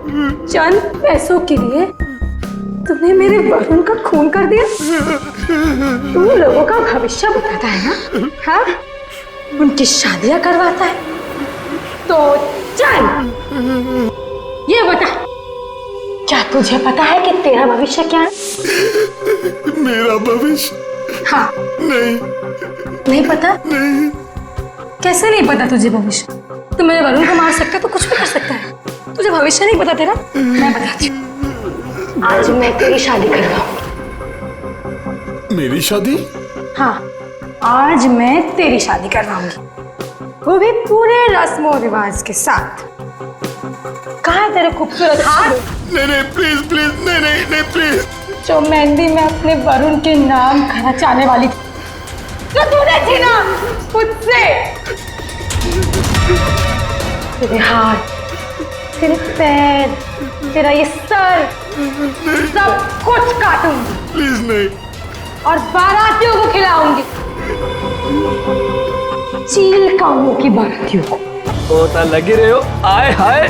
चंद पैसों के लिए तुमने मेरे वरुण का खून कर दिया। तुम लोगों का भविष्य बताता है ना, हाँ? उनकी शादियां करवाता है। तो चल ये बता, क्या तुझे पता है कि तेरा भविष्य क्या है? मेरा भविष्य? हाँ। नहीं पता? नहीं। कैसे नहीं पता तुझे भविष्य? तू मेरे वरुण को मार सकता है तो कुछ भी कर सकता है। तुझे भविष्य नहीं पता तेरा? मैं बताती हूँ। आज मैं तेरी शादी करवाऊंगी। मेरी शादी? हाँ, आज मैं तेरी शादी करवाऊंगी, वो भी पूरे रस्मों रिवाज के साथ। कहाँ है तेरे खूबसूरत हाथ? नहीं प्लीज प्लीज, नहीं प्लीज। जो मेहंदी में अपने वरुण के नाम खाना चाहने वाली थी, जो तूने छीना मुझसे। तेरे हाथ, तेरे पैर, तेरा ये सर, सब कुछ काटूंगी। प्लीज नहीं। और बारातियों को खिलाऊंगी, चील कामों की बारातियों को। होता लगे रहे हो। आए हाय।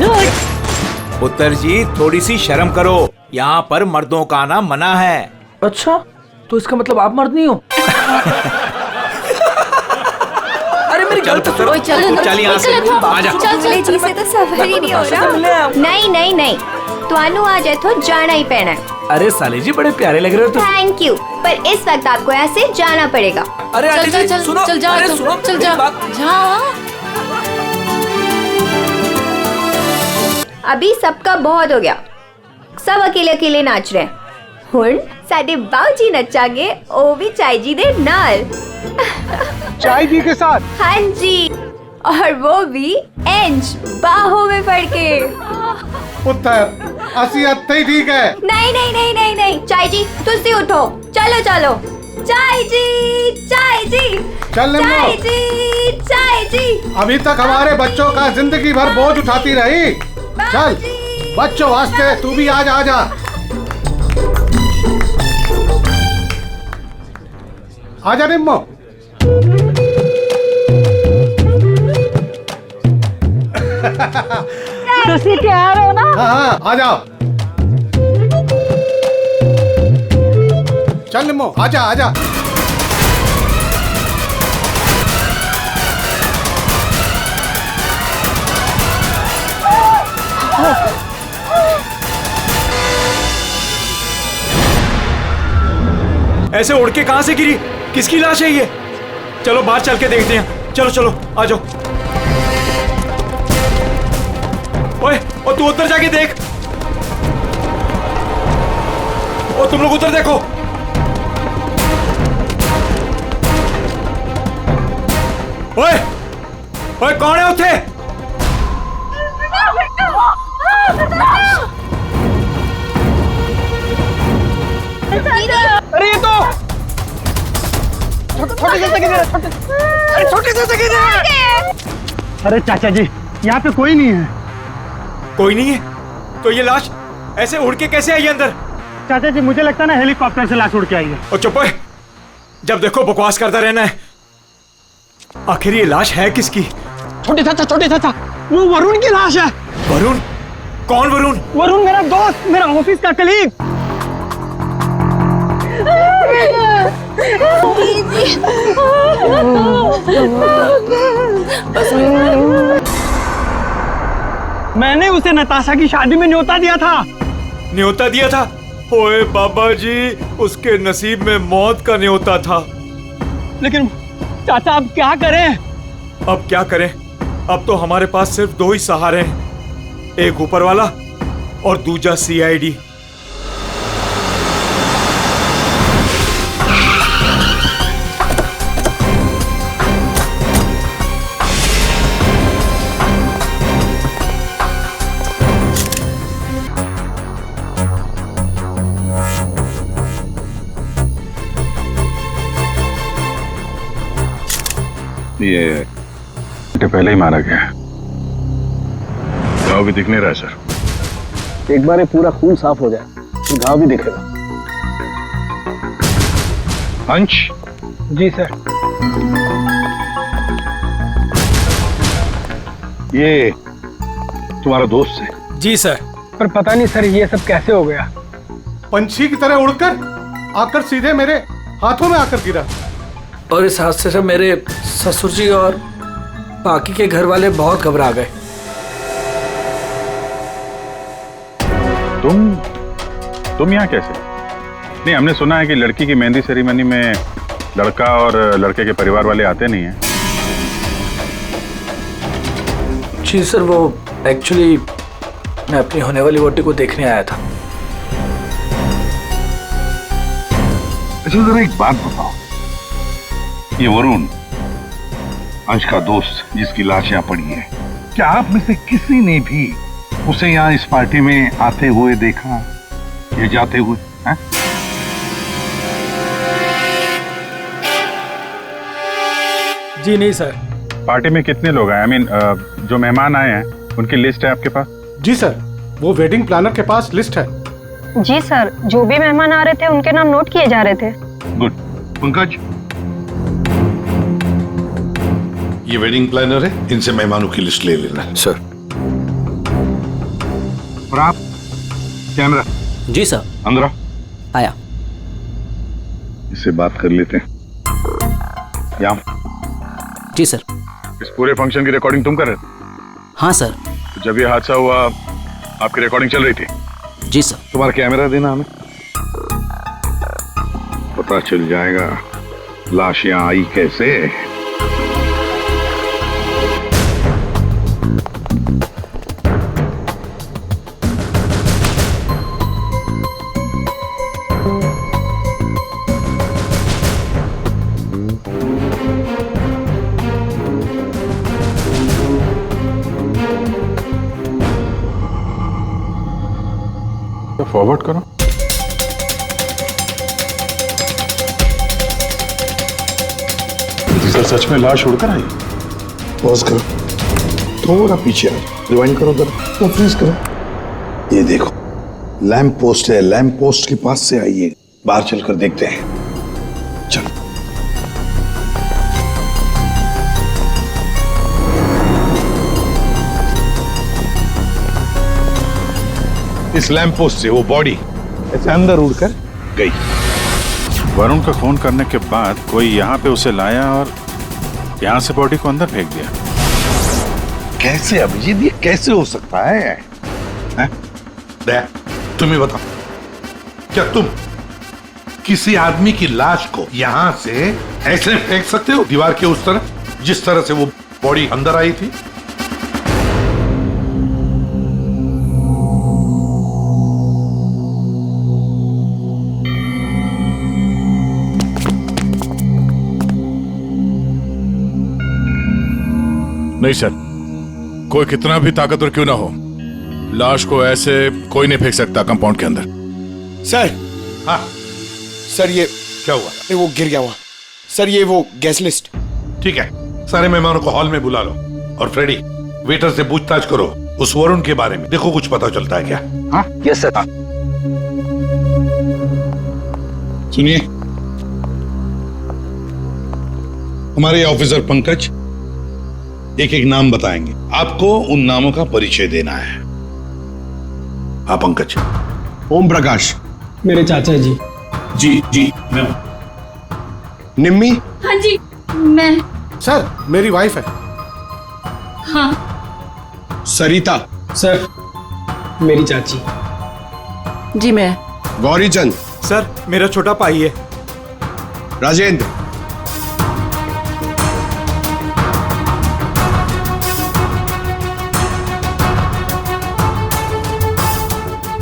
पुत्र जी थोड़ी सी शर्म करो, यहाँ पर मर्दों का आना मना है। अच्छा, तो इसका मतलब आप मर्द नहीं हो? अरे मेरी चल पुत्र, चल यहाँ से, आजा। चले जी से तो सफर ही नहीं हो रहा। नहीं तुहानू आज इथों जाना ही पैना है। अरे साले जी बड़े प्यारे लग रहे हो तुम। थैंक यू, पर इस वक्त आपको यहाँ से जाना पड़ेगा। अरे आंटी जी सुनो, अरे सुनो, चल जा। अभी सबका बहुत हो गया, सब अकेले अकेले नाच रहे हैं। हुण साडे बाऊजी नचागे, ओ भी चाय जी दे नाल। चाय जी के साथ? हाँ जी, और वो भी इंच बाहों में पड़ के। पुत्र असी अत्ते ही ठीक है। नहीं चाय जी तुसी उठो, चलो चाय जी चल चाय जी। अभी तक हमारे बच्चों का जिंदगी भर बोझ उठाती रही। चल बच्चों वास्ते तू भी आज आजा। आजा निम्मो। तुसी तैयार हो ना? हाँ आ जाओ। चल निम्मो आजा। ऐसे उड़ के कहाँ से गिरी? किसकी लाश है ये? चलो बाहर चल के देखते हैं। चलो आ जाओ। ओए, और तू उधर जाके देख। और तुम लोग उधर देखो। ओए कौन है उठे? अरे ये तो छोटी सी जगह है। अरे चाचा जी यहाँ पे कोई नहीं है। कोई नहीं है? तो ये लाश ऐसे उड़ के कैसे आई अंदर? चाचा जी मुझे लगता है ना हेलीकॉप्टर से लाश उड़ के आई है। और चुप है, जब देखो बकवास करता रहना है। आखिर ये लाश है किसकी? छोटे चाचा वो वरुण की लाश है। वरुण? कौन वरुण? वरुण मेरा दोस्त, मेरा ऑफिस का कलीग। मैंने उसे नताशा की शादी में न्योता दिया था। न्योता दिया था? ओए बाबा जी, उसके नसीब में मौत का न्योता था। लेकिन चाचा अब क्या करें? अब क्या करें? अब तो हमारे पास सिर्फ दो ही सहारे हैं, एक ऊपर वाला और दूसरा CID। ये पहले ही मारा गया है। घाव भी दिख नहीं रहा है सर। एक बार ये पूरा खून साफ हो जाए तो घाव भी दिखेगा। अंश? जी सर। ये तुम्हारा दोस्त है? जी सर। पर पता नहीं सर ये सब कैसे हो गया। पंछी की तरह उड़कर आकर सीधे मेरे हाथों में आकर गिरा। और इस हादसे से मेरे ससुर जी और बाकी के घर वाले बहुत घबरा गए। तुम यहाँ कैसे? नहीं, हमने सुना है कि लड़की की मेहंदी सेरेमनी में लड़का और लड़के के परिवार वाले आते नहीं हैं। जी सर, वो एक्चुअली मैं अपनी होने वाली वोटी को देखने आया था। अच्छा जरा एक बात बताओ, ये वरुण अंश का दोस्त जिसकी लाश यहाँ पड़ी है, क्या आप में से किसी ने भी उसे यहाँ इस पार्टी में आते हुए देखा या जाते हुए? है? जी नहीं सर। पार्टी में कितने लोग आए? जो मेहमान आए हैं उनकी लिस्ट है आपके पास? जी सर, वो वेडिंग प्लानर के पास लिस्ट है। जी सर, जो भी मेहमान आ रहे थे उनके नाम नोट किए जा रहे थे। गुड। पंकज, ये वेडिंग प्लानर है, इनसे मेहमानों की लिस्ट ले लेना। सर। और आप कैमरा जी सर। अंदर आया। इससे बात कर लेते हैं। यहाँ जी सर। इस पूरे फंक्शन की रिकॉर्डिंग तुम कर रहे थे? हाँ सर। तो जब ये हादसा हुआ आपकी रिकॉर्डिंग चल रही थी? जी सर। तुम्हारा कैमरा देना हमें, पता चल जाएगा लाश यहाँ आई कैसे। फॉरवर्ड करो। सर सच में लाश उड़कर आई? पॉज करो, थोड़ा पीछे आओ, रिवाइंड करो जरा, तो फ्रीज करो। ये देखो लैंप पोस्ट है, लैंप पोस्ट के पास से आइए, बाहर चलकर देखते हैं। चलो। इस लैंप पोस्ट से वो बॉडी ऐसे अंदर उड़कर गई। वरुण का खून करने के बाद कोई यहाँ पे उसे लाया और यहाँ से बॉडी को अंदर फेंक दिया। कैसे अभिजीत, ये कैसे हो सकता है? तुम ही बताओ, क्या तुम किसी आदमी की लाश को यहां से ऐसे फेंक सकते हो दीवार के उस तरफ जिस तरह से वो बॉडी अंदर आई थी? नहीं सर, कोई कितना भी ताकतवर क्यों ना हो, लाश को ऐसे कोई नहीं फेंक सकता कंपाउंड के अंदर। सर। हाँ सर, ये क्या हुआ? वो गिर गया वहां। सर, ये वो गैस लिस्ट। ठीक है, सारे मेहमानों को हॉल में बुला लो और फ्रेडी वेटर से पूछताछ करो उस वरुण के बारे में, देखो कुछ पता चलता है क्या। हाँ यस सर। सुनिए, हमारे ऑफिसर पंकज एक एक नाम बताएंगे, आपको उन नामों का परिचय देना है। हाँ पंकज। ओम प्रकाश। मेरे चाचा जी। जी मैं। निम्मी। हाँ जी मैं। सर, मेरी वाइफ है। हाँ। सरिता। सर, मेरी चाची। जी मैं। गौरी चंद। सर, मेरा छोटा भाई है। राजेंद्र।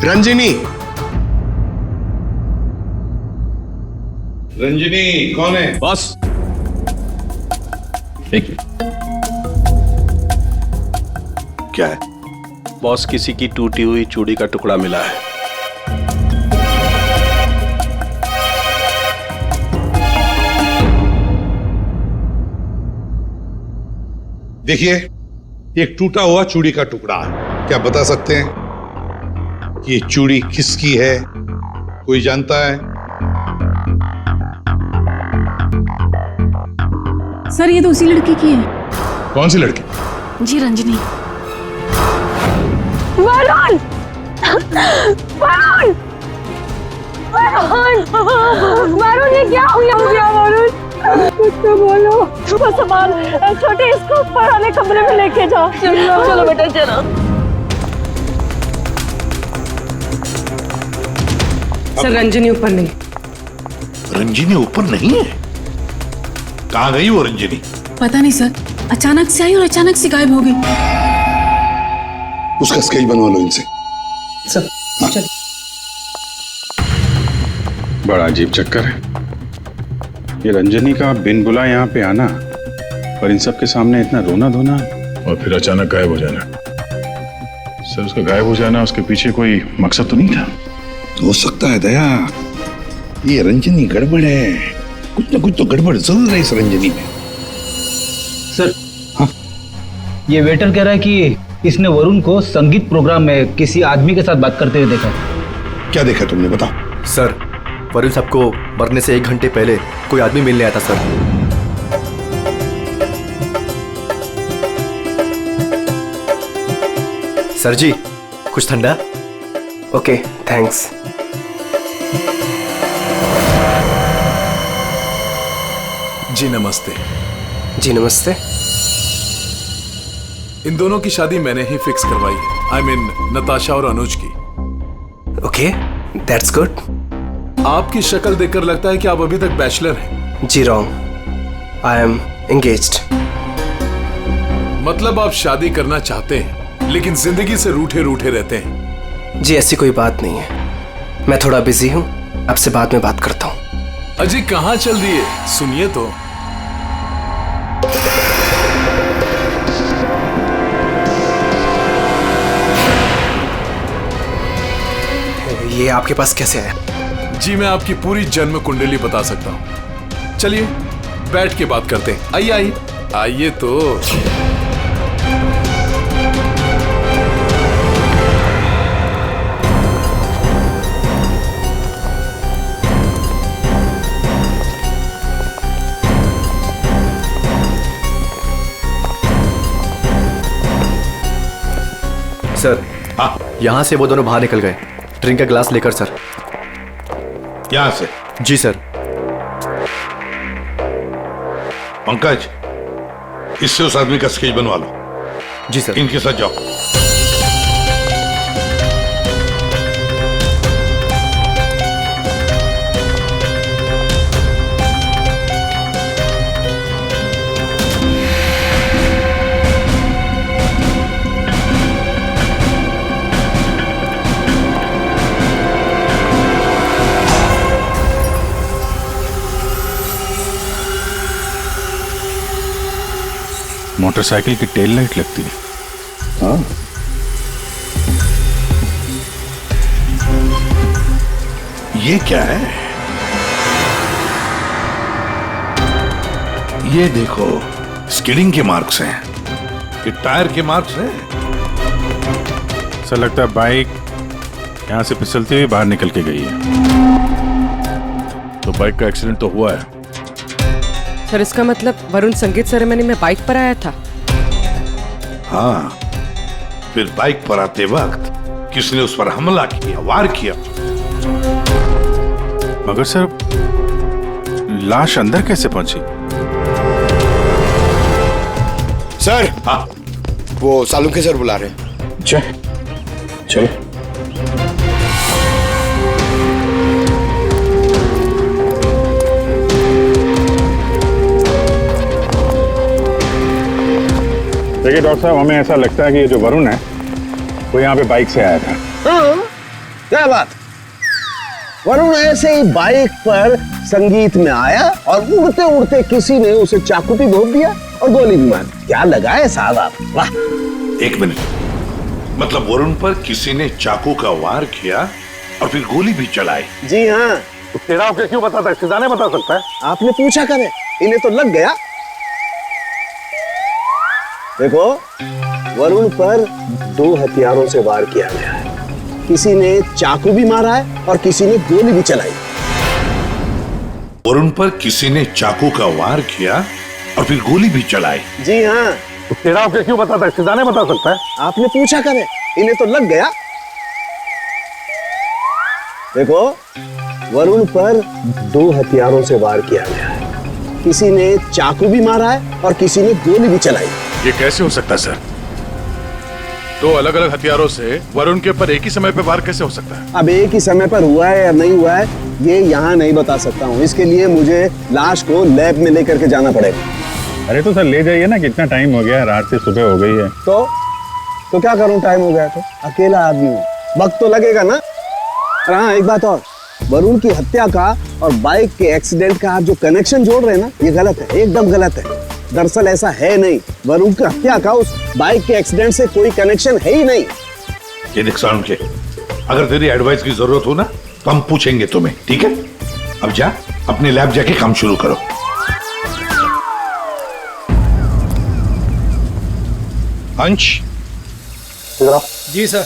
रंजिनी। रंजिनी कौन है? बस एक क्या है? बॉस, किसी की टूटी हुई चूड़ी का टुकड़ा मिला है। देखिए, एक टूटा हुआ चूड़ी का टुकड़ा है। क्या बता सकते हैं ये चूड़ी किसकी है? कोई जानता है? सर, ये तो उसी लड़की की है। कौन सी लड़की? जी, रंजनी। वरुण! वरुण ये क्या हो गया वरुण? कुछ तो बोलो। सामान छोटे इसको पुराने कमरे में लेके जाओ। चलो बेटा चलो। सर रंजनी ऊपर नहीं। रंजनी ऊपर नहीं है? कहाँ गई वो रंजनी? पता नहीं सर, अचानक से आई और अचानक से गायब हो गई। उसका स्केच बनवा लो इनसे। सर चल। बड़ा अजीब चक्कर है ये रंजनी का, बिन बुलाए यहाँ पे आना और इन सब के सामने इतना रोना धोना और फिर अचानक गायब हो जाना। सर उसका गायब हो जाना, उसके पीछे कोई मकसद तो नहीं था? हो सकता है दया, ये रंजनी गड़बड़ है, कुछ ना कुछ तो गड़बड़ जरूर है इस रंजनी में। सर हाँ, ये वेटर कह रहा है कि इसने वरुण को संगीत प्रोग्राम में किसी आदमी के साथ बात करते हुए देखा। क्या देखा तुमने, बताओ। सर वरुण साहब को मरने से 1 घंटे पहले कोई आदमी मिलने आया था सर। सर जी कुछ ठंडा? Okay thanks. जी नमस्ते। जी नमस्ते। इन दोनों की शादी मैंने ही फिक्स करवाई है। आई मीन नताशा और अनुज की। Okay that's good. आपकी शक्ल देखकर लगता है कि आप अभी तक बैचलर हैं। जी रॉन्ग, आई एम एंगेज्ड। मतलब आप शादी करना चाहते हैं लेकिन जिंदगी से रूठे रूठे रहते हैं। जी ऐसी कोई बात नहीं है, मैं थोड़ा बिजी हूँ, आपसे बाद में बात करता हूँ। अजी कहाँ चल रही है, सुनिए तो। ये आपके पास कैसे आया? जी मैं आपकी पूरी जन्म कुंडली बता सकता हूँ। चलिए बैठ के बात करते हैं। आइए आइए आइए तो। सर हाँ, यहाँ से वो दोनों बाहर निकल गए। ड्रिंक का ग्लास लेकर सर। यहाँ से? जी सर। पंकज, इससे उस आदमी का स्केच बनवा लो। जी सर। इनके साथ जाओ। मोटरसाइकिल की टेल लाइट लगती है। हाँ। ये क्या है? ये देखो स्किडिंग के मार्क्स हैं, ये टायर के मार्क्स हैं। ऐसा लगता है बाइक यहाँ से फिसलती हुई बाहर निकल के गई है। तो बाइक का एक्सीडेंट तो हुआ है। सर इसका मतलब वरुण संगीत सेरेमनी में बाइक पर आया था? हाँ, फिर बाइक पर आते वक्त किसने उस पर हमला किया, वार किया। मगर सर लाश अंदर कैसे पहुंची? सर हाँ, वो सालुंखे सर बुला रहे हैं। चलो। देखिए डॉक्टर साहब, हमें ऐसा लगता है कि ये जो वरुण है वो यहाँ पे बाइक से आया था। हाँ, क्या बात? वरुण ऐसे ही बाइक पर संगीत में आया और उड़ते उड़ते किसी ने उसे चाकू भी घोंप दिया और गोली भी मार दी। क्या लगाए साहब आप, वाह। 1 मिनट, मतलब वरुण पर किसी ने चाकू का वार किया और फिर गोली भी चलाई? जी हाँ। तेरा आपके क्यों बताता है? सिदाने बता सकता है। आपने पूछा करे, इन्हें तो लग गया। देखो वरुण पर 2 हथियारों से वार किया गया है, किसी ने चाकू भी मारा है और किसी ने गोली भी चलाई। वरुण पर किसी ने चाकू का वार किया और फिर गोली भी चलाई? जी हाँ। तेरा आपके क्यों बताता है? सिदाने बता सकता है। आपने पूछा करे, इन्हें तो लग गया। देखो, वरुण पर 2 हथियारों से वार किया गया है। किसी ने चाकू भी मारा है और किसी ने गोली भी चलाई। ये कैसे हो सकता है सर? 2 अलग-अलग हथियारों से वरुण के ऊपर एक ही समय पे वार कैसे हो सकता है? अब एक ही समय पर हुआ है या नहीं हुआ है, ये यहाँ नहीं बता सकता हूँ। इसके लिए मुझे लाश को लैब में लेकर के जाना पड़ेगा। अरे तो सर ले जाइए ना, कितना टाइम हो गया है, रात से सुबह हो गई है। तो क्या करूं, टाइम हो गया तो अकेला आदमी हूं, वक्त तो लगेगा ना। और हाँ, एक बात और, वरुण की हत्या का और बाइक के एक्सीडेंट का आप जो कनेक्शन जोड़ रहे हैं ना, ये गलत है, एकदम गलत है। दरअसल ऐसा है नहीं, वरुण की हत्या का उस बाइक के एक्सीडेंट से कोई कनेक्शन है ही नहीं। ये देख सालुंखे, अगर तेरी एडवाइस की जरूरत हो ना तो हम पूछेंगे तुम्हें, ठीक है? अब जा अपने लैब जाके काम शुरू करो। अंश, जी सर।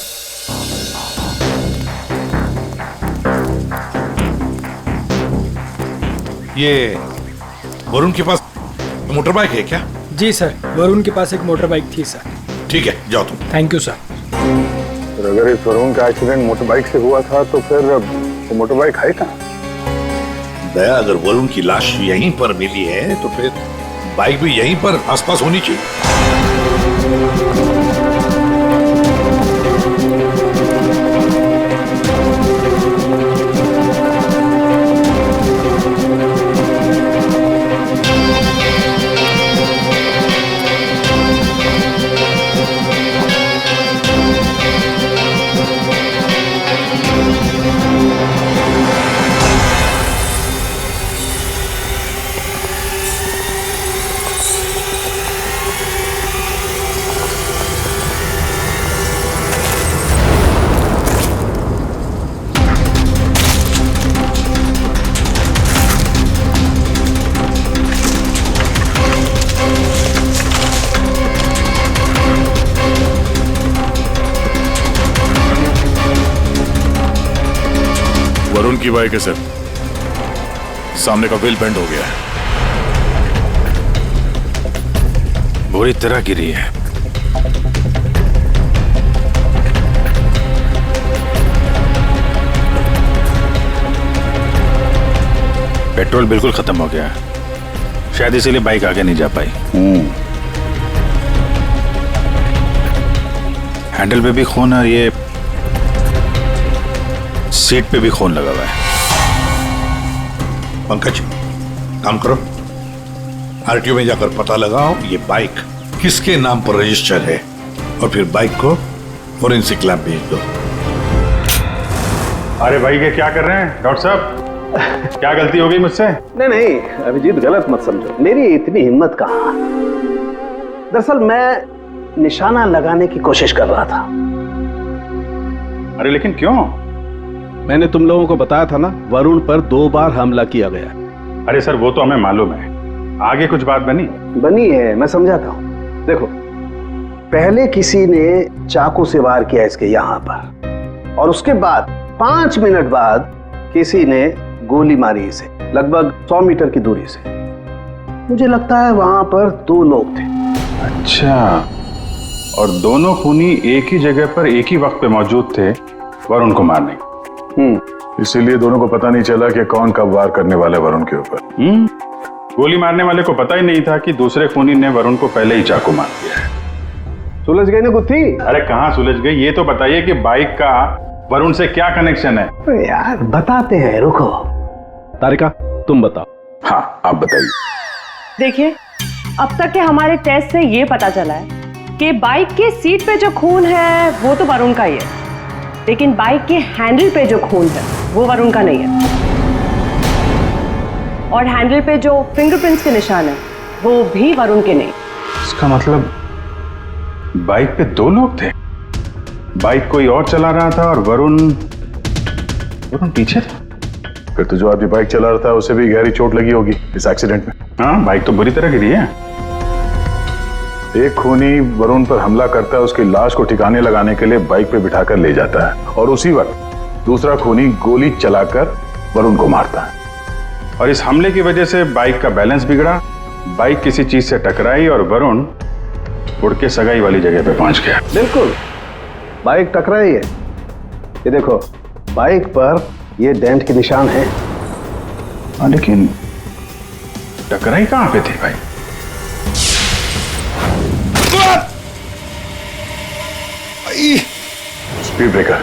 ये वरुण के पास मोटर बाइक है क्या? जी सर, वरुण के पास एक मोटर बाइक थी सर। ठीक है, जाओ तुम। Thank you sir. अगर इस वरुण का एक्सीडेंट मोटर बाइक से हुआ था तो फिर वो मोटर बाइक है कहाँ? दया, अगर वरुण की लाश यहीं पर मिली है तो फिर बाइक भी यहीं पर आसपास होनी चाहिए। वरुण की बाइक है सर, सामने का व्हील बेंड हो गया है, बुरी तरह गिरी है। पेट्रोल बिल्कुल खत्म हो गया, शायद इसीलिए बाइक आगे नहीं जा पाई। हैंडल पे भी खून और ये सीट पे भी खून लगा हुआ है। पंकज, काम करो, आरटीओ में जाकर पता लगाओ ये बाइक किसके नाम पर रजिस्टर है और फिर बाइक को फोरेंसिक लैब भेज दो। अरे भाई ये क्या कर रहे हैं डॉक्टर साहब? क्या गलती हो गई मुझसे? नहीं अभिजीत, गलत मत समझो, मेरी इतनी हिम्मत कहाँ। दरअसल मैं निशाना लगाने की कोशिश कर रहा था। अरे लेकिन क्यों? मैंने तुम लोगों को बताया था ना, वरुण पर 2 बार हमला किया गया। अरे सर वो तो हमें मालूम है, आगे कुछ बात बनी है, मैं समझाता हूँ। देखो, पहले किसी ने चाकू से वार किया इसके यहाँ पर, और उसके बाद 5 मिनट बाद किसी ने गोली मारी इसे, लगभग 100 मीटर की दूरी से। मुझे लगता है वहां पर 2 लोग थे। अच्छा, और दोनों खूनी एक ही जगह पर एक ही वक्त पे मौजूद थे वरुण को मारने। इसीलिए दोनों को पता नहीं चला कि कौन कब वार करने वाला वरुण के ऊपर। गोली मारने वाले को पता ही नहीं था कि दूसरे खूनी ने वरुण को पहले ही चाकू मार दिया है। सुलझ गई ना गुत्थी? अरे कहाँ सुलझ गई, ये तो बताइए कि बाइक का वरुण से क्या कनेक्शन है? यार बताते हैं, रुको। तारिका तुम बताओ। हाँ आप बताइए। देखिए, अब तक के हमारे टेस्ट से ये पता चला है कि बाइक के सीट पे जो खून है वो तो वरुण का ही है, लेकिन बाइक के हैंडल पे जो खून है वो वरुण का नहीं है। और हैंडल पे जो फिंगरप्रिंट्स के निशान है वो भी वरुण के नहीं। इसका मतलब बाइक पे 2 लोग थे, बाइक कोई और चला रहा था और वरुण पीछे था। फिर तो जो आदमी बाइक चला रहा था उसे भी गहरी चोट लगी होगी इस एक्सीडेंट में। हाँ, बाइक तो बुरी तरह गिरी है। एक खूनी वरुण पर हमला करता है, उसकी लाश को ठिकाने लगाने के लिए बाइक पे बिठाकर ले जाता है, और उसी वक्त दूसरा खूनी गोली चलाकर वरुण को मारता है। और इस हमले की वजह से बाइक का बैलेंस बिगड़ा, बाइक किसी चीज से टकराई और वरुण उड़ के सगाई वाली जगह पे पहुंच गया। बिल्कुल, बाइक टकराई है। ये देखो, बाइक पर ये डेंट के निशान हैं। हाँ, लेकिन टकराई कहाँ पे थी भाई? Speed breaker.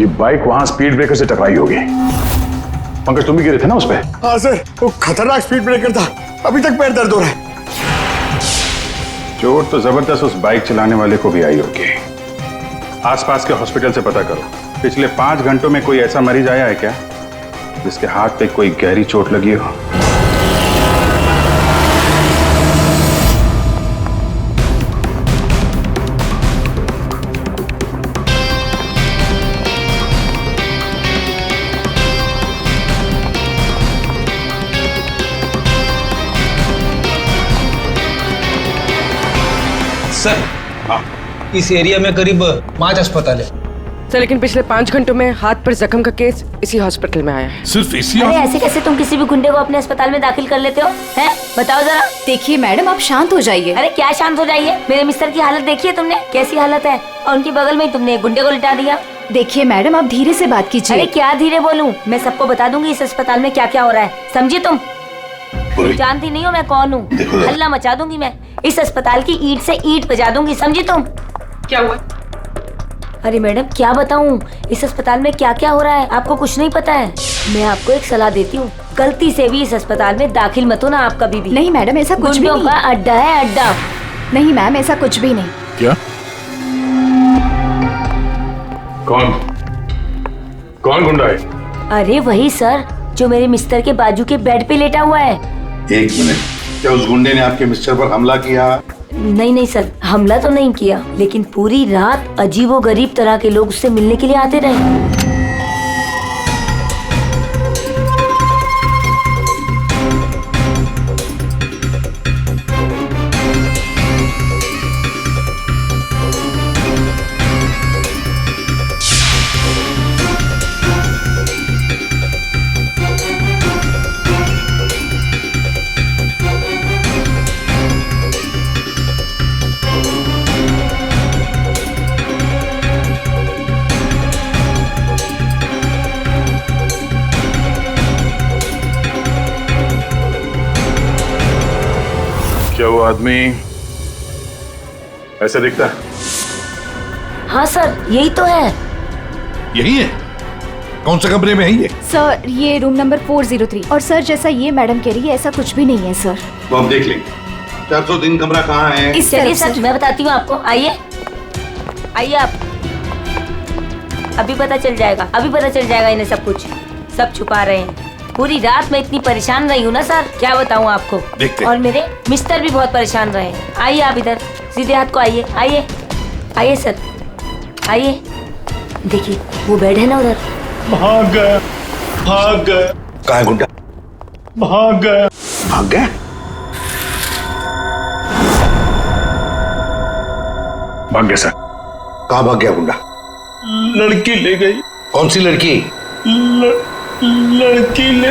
ये बाइक वहां स्पीड ब्रेकर से टकराई होगी। पंकज, तुम भी गिरे थे ना उस पे? हाँ सर, वो खतरनाक स्पीड ब्रेकर था। अभी तक पैर दर्द हो रहा है। चोट तो जबरदस्त उस बाइक चलाने वाले को भी आई होगी। आसपास के हॉस्पिटल से पता करो, पिछले 5 घंटों में कोई ऐसा मरीज आया है क्या जिसके हाथ पे कोई गहरी चोट लगी हो? सर, इस एरिया में करीब 5 अस्पताल है सर, लेकिन पिछले 5 घंटों में हाथ पर जख्म का केस इसी हॉस्पिटल में आया है। सिर्फ इसी? अरे ऐसे कैसे तुम किसी भी गुंडे को अपने अस्पताल में दाखिल कर लेते हो? हैं? बताओ जरा। देखिए मैडम, आप शांत हो जाइए। अरे क्या शांत हो जाइए? मेरे मिस्टर की हालत देखिए तुमने, कैसी हालत है, और उनके बगल में ही तुमने एक गुंडे को लिटा दिया। देखिए मैडम, आप धीरे से बात कीजिए। अरे क्या धीरे बोलूं? मैं सबको बता दूंगी इस अस्पताल में क्या क्या हो रहा है, समझी तुम? जानती नहीं हो मैं कौन हूँ? हल्ला मचा दूंगी मैं, इस अस्पताल की ईंट से ईंट बजा दूंगी, समझी तुम? क्या हुआ? अरे मैडम क्या बताऊं, इस अस्पताल में क्या क्या हो रहा है आपको कुछ नहीं पता है। मैं आपको एक सलाह देती हूँ, गलती से भी इस अस्पताल में दाखिल मत होना आप कभी भी। नहीं मैडम, ऐसा कुछ भी नहीं। गुंडों का अड्डा है, अड्डा। नहीं मैम, ऐसा कुछ भी नहीं। क्या? कौन गुंडा है? अरे वही सर, जो मेरे मिस्टर के बाजू के बेड पे लेटा हुआ है। एक मिनट, क्या उस गुंडे ने आपके मिस्टर पर हमला किया? नहीं नहीं सर, हमला तो नहीं किया, लेकिन पूरी रात अजीबोगरीब तरह के लोग उससे मिलने के लिए आते रहे। क्या वो आदमी ऐसा दिखता है? हाँ सर, यही तो है। यही है? कौन से कमरे में है ये? सर, ये रूम नंबर 403। और सर, जैसा ये मैडम कह रही है, ऐसा कुछ भी नहीं है सर। तो हम देख लेंगे। 403 कमरा कहाँ है? इस चलिए सर, मैं बताती हूँ आपको। आइए आइए आप, अभी पता चल जाएगा, अभी पता चल जाएगा इन्हें सब कुछ। सब छुपा रहे हैं। पूरी रात मैं इतनी परेशान रही हूँ ना सर, क्या बताऊँ आपको। और मेरे मिस्टर भी बहुत परेशान रहे। आइए आप इधर, सीधे हाथ को आइए, आइए आइए सर, आइए। देखिए वो बेड है ना उधर। भाग गया, भाग गया। कहाँ है गुंडा? भाग गया। भाग गया? भाग गया सर। कहाँ भाग गया गुंडा? लड़की ले गई। कौन सी लड़की? लड़की ले।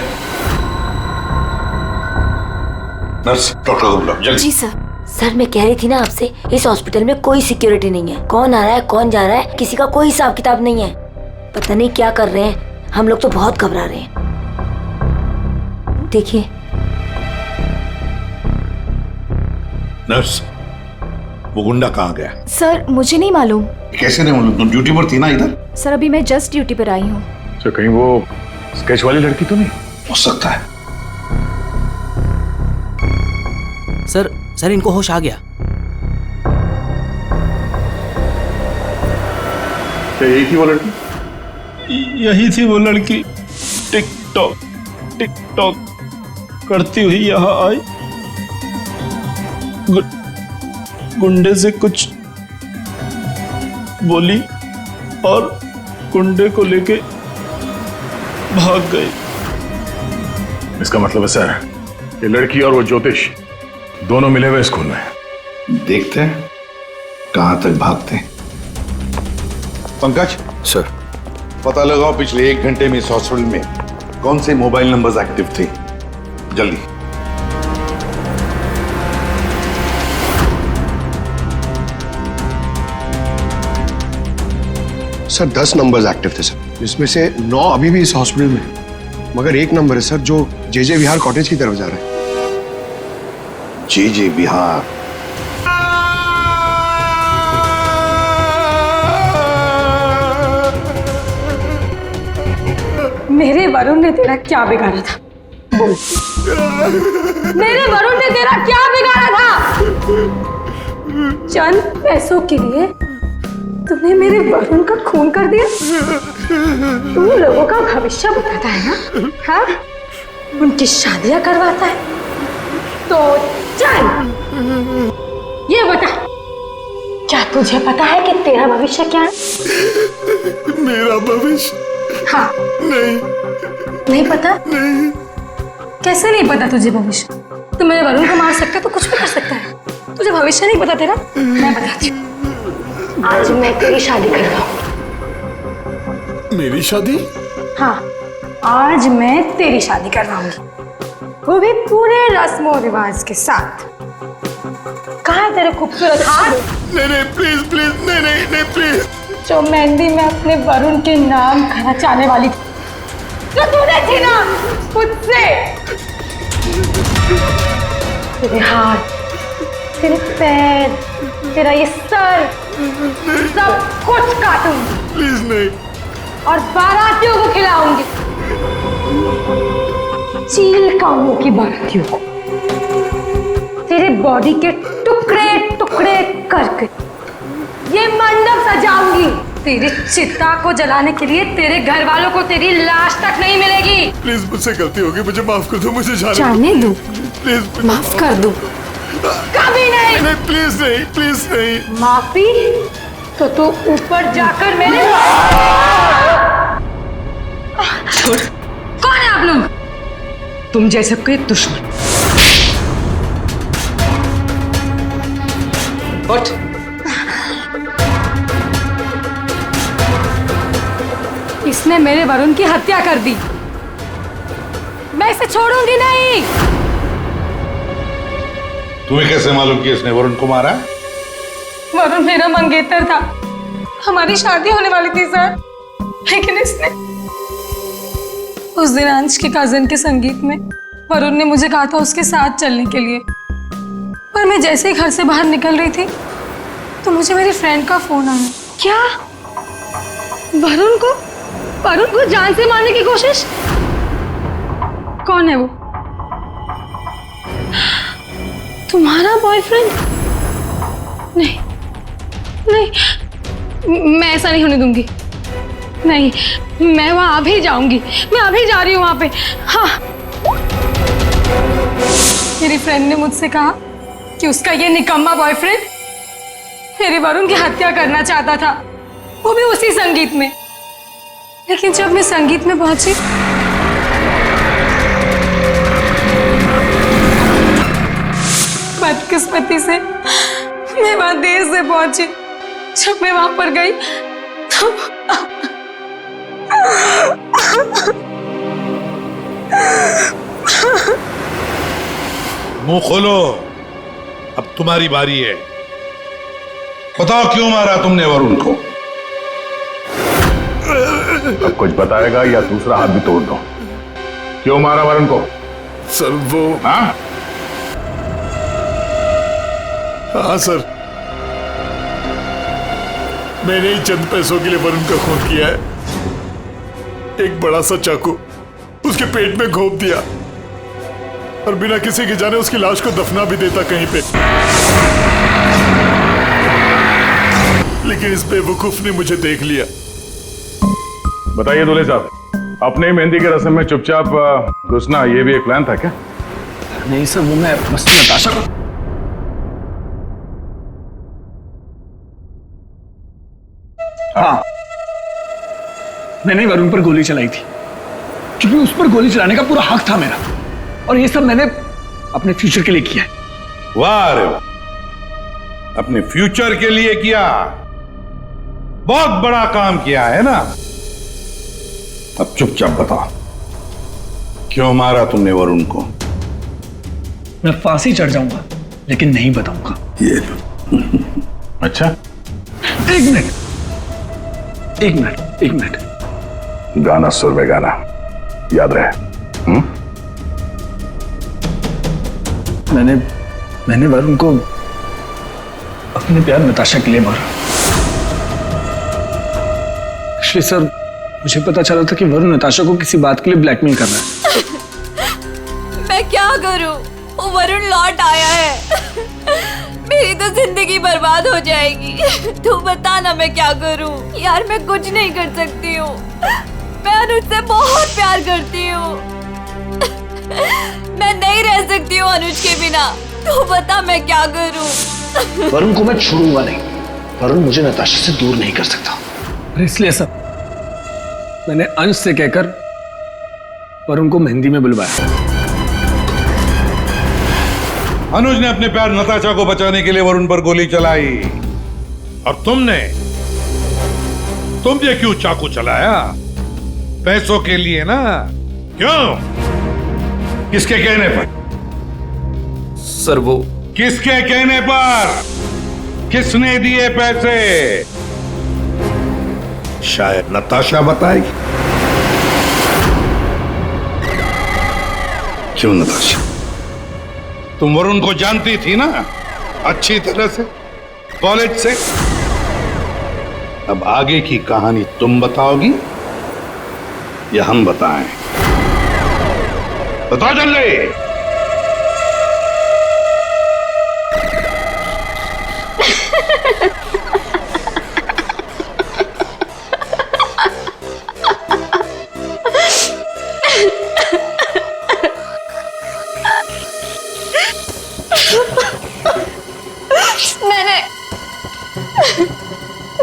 नर्स, डॉक्टर को बुलाओ जल्दी। जी सर। सर मैं कह रही थी ना आपसे, इस हॉस्पिटल में कोई सिक्योरिटी नहीं है। कौन आ रहा है कौन जा रहा है किसी का कोई हिसाब किताब नहीं है। पता नहीं क्या कर रहे हैं, हम लोग तो बहुत घबरा रहे हैं। देखिए। नर्स, वो गुंडा कहाँ गया? सर मुझे नहीं मालूम। कैसे नहीं मालूम? तुम ड्यूटी पर थी ना इधर? सर अभी मैं जस्ट ड्यूटी पर आई हूँ। तो कहीं वो स्केच वाली लड़की तो नहीं? हो सकता है। सर इनको होश आ गया। क्या यही थी वो लड़की? यही थी वो लड़की। टिकटॉक करती हुई यहाँ आई, गुंडे से कुछ बोली और गुंडे को लेके भाग गई। इसका मतलब है सर, ये लड़की और वो ज्योतिष दोनों मिले हुए इस खून में। देखते हैं कहां तक भागते हैं। पंकज सर, पता लगाओ पिछले 1 घंटे में इस हॉस्पिटल में कौन से मोबाइल नंबर्स एक्टिव थे। जल्दी। सर 10 नंबर्स एक्टिव थे सर। जिसमें से 9 अभी भी इस हॉस्पिटल में है। मगर एक नंबर है सर जो जे विहार कॉटेज की तरफ जा रहा है। जे विहार? मेरे वरुण ने तेरा क्या बिगाड़ा था? बोल। मेरे वरुण ने तेरा क्या बिगाड़ा था? चंद पैसों के लिए तूने मेरे वरुण का खून कर दिया। तू लोगों का भविष्य बताता है ना? हाँ, उनकी शादियां करवाता है। तो चल ये बता, क्या तुझे पता है कि तेरा भविष्य क्या है? मेरा भविष्य? हाँ। नहीं पता? नहीं। कैसे नहीं पता तुझे भविष्य? तू मेरे वरुण को मार सकता है तो कुछ भी कर सकता है। तुझे भविष्य नहीं पता तेरा? मैं बताती हूँ। आज मैं तेरी शादी कर रहा हूँ। मेरी शादी? हाँ, आज मैं तेरी शादी करवाऊंगी, वो भी पूरे रस्मों रिवाज के साथ। कहाँ है तेरे खूबसूरत हाथ? नहीं प्लीज प्लीज, नहीं प्लीज। जो मेहंदी में अपने वरुण के नाम खाना चाहने वाली थी, जो तूने छीना मुझसे। तेरे हाथ, तेरे पैर, तेरा ये सर, सब कुछ काटूंगी। प्लीज नहीं। और बारातियों को खिलाऊंगी, चील कामों की बारातियों को। तेरे बॉडी के टुकड़े टुकड़े करके ये मंडप सजाऊंगी। तेरी चिता को जलाने के लिए तेरे घर वालों को तेरी लाश तक नहीं मिलेगी। प्लीज, मुझसे गलती होगी, मुझे माफ कर दो, मुझे जाने दो। प्लीज माफ कर दो। कभी नहीं। नहीं प्लीज नहीं, प्लीज नहीं। माफी तो तू ऊपर जाकर मेरे छोड़। कौन है आप लोग? तुम जैसे कोई दुश्मन। उठ। इसने मेरे वरुण की हत्या कर दी, मैं इसे छोड़ूंगी नहीं। तुम्हें कैसे मालूम कि इसने वरुण को मारा? वरुण मेरा मंगेतर था, हमारी शादी होने वाली थी सर, लेकिन इसने उस दिन अंश के कजन के संगीत में वरुण ने मुझे कहा था उसके साथ चलने के लिए, पर मैं जैसे ही घर से बाहर निकल रही थी तो मुझे मेरी फ्रेंड का फोन आया। क्या? वरुण को जान से मारने की कोशिश? कौन है वो? तुम्हारा बॉयफ्रेंड? नहीं नहीं, मैं ऐसा नहीं होने दूंगी। नहीं, मैं वहां अभी जाऊंगी, मैं अभी जा रही हूँ वहां पे। हाँ, मेरी फ्रेंड ने मुझसे कहा कि उसका ये निकम्मा बॉयफ्रेंड मेरे वरुण की हत्या करना चाहता था, वो भी उसी संगीत में। लेकिन जब मैं संगीत में पहुंची बदकिस्मती से मैं वहां देर से पहुंची। जब मैं वहां पर गई तो मुंह खोलो, अब तुम्हारी बारी है। बताओ क्यों मारा तुमने वरुण को? अब कुछ बताएगा या दूसरा हाथ भी तोड़ दो। क्यों मारा वरुण को? सर वो। हाँ हाँ सर, मैंने ही चंद पैसों के लिए वरुण का खून किया है। एक बड़ा सा चाकू उसके पेट में घोंप दिया और बिना किसी के जाने उसकी लाश को दफना भी देता कहीं पे। लेकिन इस बेवकूफ ने मुझे देख लिया। बताइए दूल्हे साहब, अपने मेहंदी के रस्म में चुपचाप घुसना ये भी एक प्लान था क्या? नहीं सर, वो मैं बस नताशा को। हाँ, मैंने ही वरुण पर गोली चलाई थी क्योंकि उस पर गोली चलाने का पूरा हक था मेरा, और ये सब मैंने अपने फ्यूचर के लिए किया है। वाह रे वाह, अपने फ्यूचर के लिए किया, बहुत बड़ा काम किया है ना। अब चुपचाप बताओ क्यों मारा तुमने वरुण को? मैं फांसी चढ़ जाऊंगा लेकिन नहीं बताऊंगा। ये अच्छा, एक मिनट। गाना सुर में गाना, याद रहे। मैंने वरुण को अपने प्यार नताशा के लिए मारा। एक्चुअली सर, मुझे पता चला था कि वरुण नताशा को किसी बात के लिए ब्लैकमेल कर रहा है। मैं क्या करूं? वो वरुण लौट आया है। मेरी तो जिंदगी बर्बाद हो जाएगी। तू बता ना मैं क्या करूं? यार मैं कुछ नहीं कर सकती हूँ। मैं अनुज से बहुत प्यार करती हूँ। मैं नहीं रह सकती हूँ अनुज के बिना। तू बता मैं क्या करूं? वरुण को मैं छोड़ूंगा नहीं। वरुण मुझे नताशा से दूर नहीं कर सकता। और इसलिए सब मैंने अंश से कहकर वरुण को मेहंदी में बुलवाया। अनुज ने अपने प्यार नताशा को बचाने के लिए वरुण पर गोली चलाई, और तुमने क्यों चाकू चलाया? पैसों के लिए ना? क्यों? किसके कहने पर? सर वो किसके कहने पर? किसने दिए पैसे? शायद नताशा बताएगी। क्यों नताशा? तुम वरुण को जानती थी ना अच्छी तरह से, कॉलेज से। अब आगे की कहानी तुम बताओगी या हम बताएं? बताओ जल्दी।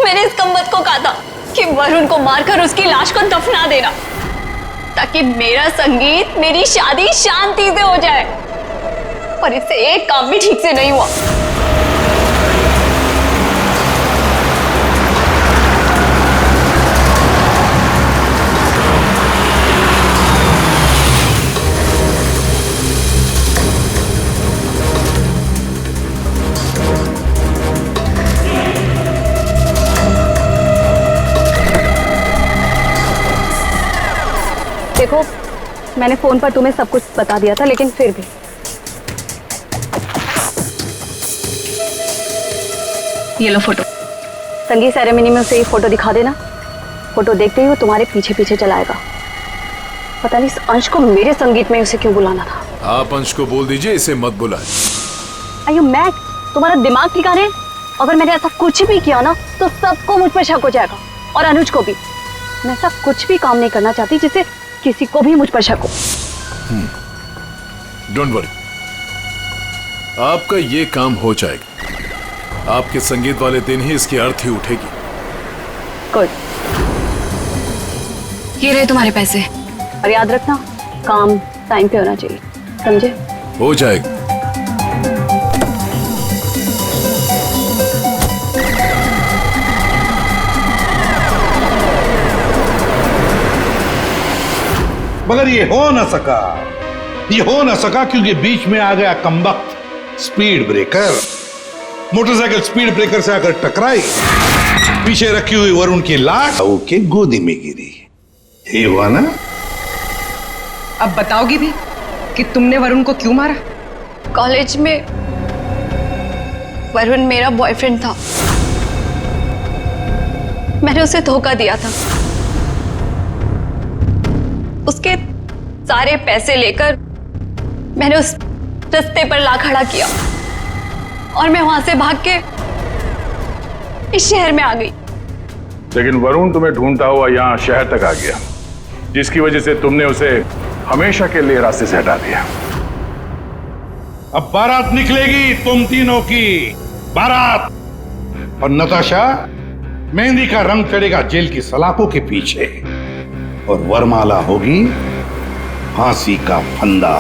मैंने इस कमबख्त को कहा था कि वरुण को मारकर उसकी लाश को दफना देना, ताकि मेरा संगीत, मेरी शादी शांति से हो जाए। पर इससे एक काम भी ठीक से नहीं हुआ। देखो, मैंने फोन पर तुम्हें सब कुछ बता दिया था, लेकिन फिर भी ये लो फोटो। संगीत सेरेमनी में उसे ये फोटो दिखा देना। फोटो देखते ही वो तुम्हारे पीछे पीछे चलाएगा। पता नहीं इस अंश को मेरे संगीत में उसे क्यों बुलाना था। आप अंश को बोल दीजिए इसे मत बुलाए। Are you mad? तुम्हारा दिमाग ठिकाने है? अगर मैंने ऐसा कुछ भी किया ना तो सबको मुझ पर शक हो जाएगा, और अनुज को भी। मैं ऐसा कुछ भी काम नहीं करना चाहती जिससे किसी को भी मुझ पर शक हो। डोंट वरी, आपका ये काम हो जाएगा। आपके संगीत वाले दिन ही इसकी अर्थी उठेगी। गुड। ये रहे तुम्हारे पैसे, और याद रखना काम टाइम पे होना चाहिए, समझे? हो जाएगा। मगर ये हो ना सका क्योंकि बीच में आ गया कमबख्त speed breaker. Motorcycle speed breaker से आकर टकराई, पीछे रखी हुई वरुण की लाश के गोदी में गिरी। ये हुआ ना? अब बताओगी भी कि तुमने वरुण को क्यों मारा? कॉलेज में वरुण मेरा बॉयफ्रेंड था। मैंने उसे धोखा दिया था। उसके सारे पैसे लेकर मैंने उस रास्ते पर ला खड़ा किया, और मैं वहां से भाग के इस शहर में आ गई। लेकिन वरुण तुम्हें ढूंढता हुआ यहाँ शहर तक आ गया, जिसकी वजह से तुमने उसे हमेशा के लिए रास्ते से हटा दिया। अब बारात निकलेगी तुम तीनों की, बारात। और नताशा, मेहंदी का रंग चढ़ेगा जेल की सलाखों के पीछे, और वरमाला होगी फांसी का फंदा।